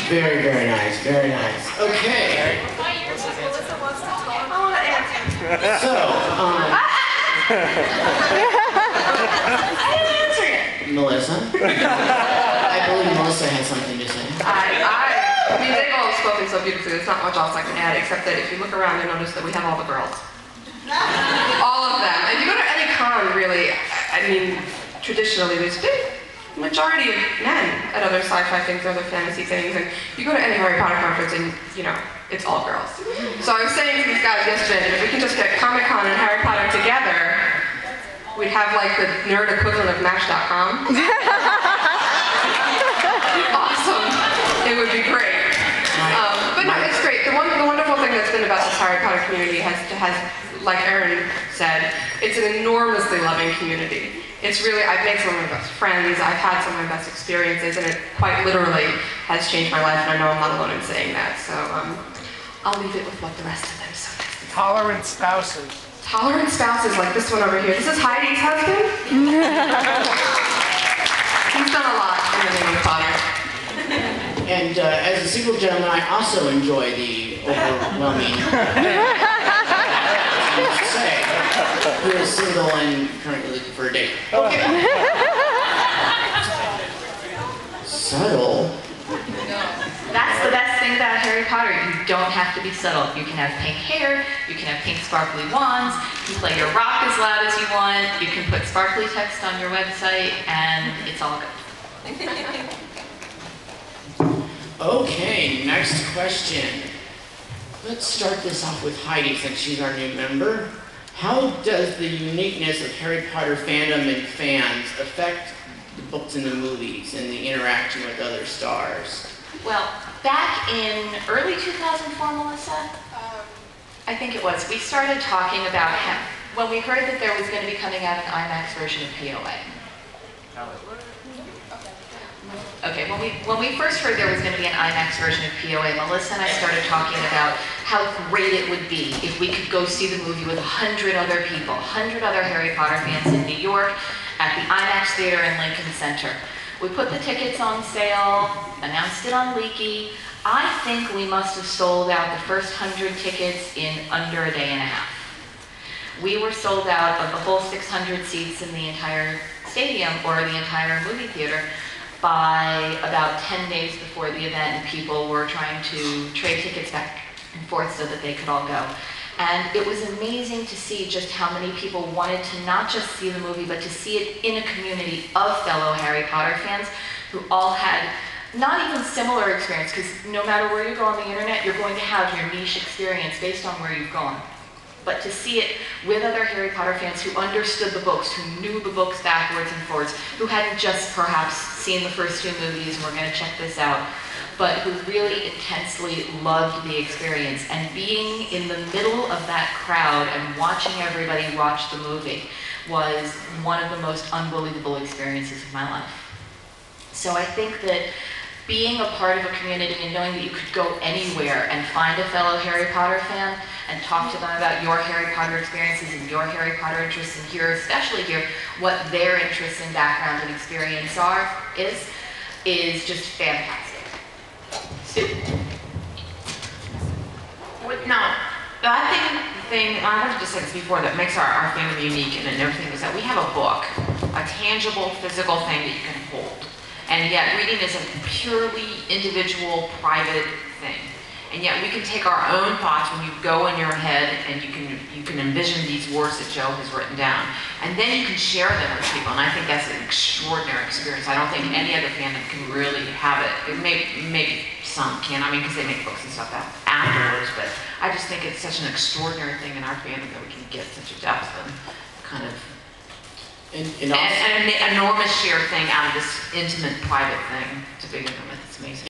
Very, very nice, very nice. Okay. Melissa wants to talk. I want to answer. So, I didn't answer it. Melissa? I believe Melissa has something to say. I mean, they've all spoken so beautifully, there's not much else I can add, except that if you look around, you'll notice that we have all the girls. All of them. If you go to any con, really, I mean, traditionally, there's been a majority of men at other sci-fi things, other fantasy things, and you go to any Harry Potter conference and, you know, it's all girls. So I was saying to these guys yesterday that if we can just get Comic-Con and Harry Potter together, we'd have like the nerd equivalent of Match.com. Awesome. It would be great. But no, it's great. The wonderful thing that's been about this Harry Potter community has, like Erin said, it's an enormously loving community. It's really, I've made some of my best friends, I've had some of my best experiences, and it quite literally has changed my life, and I know I'm not alone in saying that. So I'll leave it with what the rest of them say. Tolerant spouses. Tolerant spouses like this one over here. This is Heidi's husband. He's done a lot in the name of Potter. And as a single gentleman, I also enjoy the overwhelming, I must say, who is single and currently looking for a date. Okay. Subtle. That's the best thing about Harry Potter. You don't have to be subtle. You can have pink hair, you can have pink sparkly wands, you can play your rock as loud as you want, you can put sparkly text on your website, and it's all good. Okay, next question. Let's start this off with Heidi, since she's our new member. How does the uniqueness of Harry Potter fandom and fans affect the books and the movies and the interaction with other stars? Well, back in early 2004, Melissa, I think it was, we started talking about when we heard that there was going to be coming out an IMAX version of POA. Okay, when we first heard there was going to be an IMAX version of POA, Melissa and I started talking about how great it would be if we could go see the movie with 100 other people, 100 other Harry Potter fans in New York at the IMAX Theater in Lincoln Center. We put the tickets on sale, announced it on Leaky. I think we must have sold out the first 100 tickets in under a day and a half. We were sold out of the whole 600 seats in the entire stadium or the entire movie theater by about 10 days before the event, and people were trying to trade tickets back and forth so that they could all go. And it was amazing to see just how many people wanted to not just see the movie, but to see it in a community of fellow Harry Potter fans who all had not even similar experience, because no matter where you go on the internet, you're going to have your niche experience based on where you've gone. But to see it with other Harry Potter fans who understood the books, who knew the books backwards and forwards, who hadn't just perhaps seen the first two movies and were going to check this out, but who really intensely loved the experience. And being in the middle of that crowd and watching everybody watch the movie was one of the most unbelievable experiences of my life. So I think that being a part of a community and knowing that you could go anywhere and find a fellow Harry Potter fan and talk to them about your Harry Potter experiences and your Harry Potter interests, and hear, especially hear what their interests and background and experience is just fantastic. Sue? No, I think the thing, I wanted to say this before, that makes our fandom unique and everything is that we have a book, a tangible, physical thing that you can hold. And yet reading is a purely individual, private thing. And yet we can take our own thoughts when you go in your head and you can envision these words that Joe has written down. And then you can share them with people. And I think that's an extraordinary experience. I don't think any other fandom can really have it. Maybe some can, I mean, because they make books and stuff afterwards, but I just think it's such an extraordinary thing in our fandom that we can get such a depth and kind of an enormous shared thing out of this intimate, private thing to begin with. It's amazing.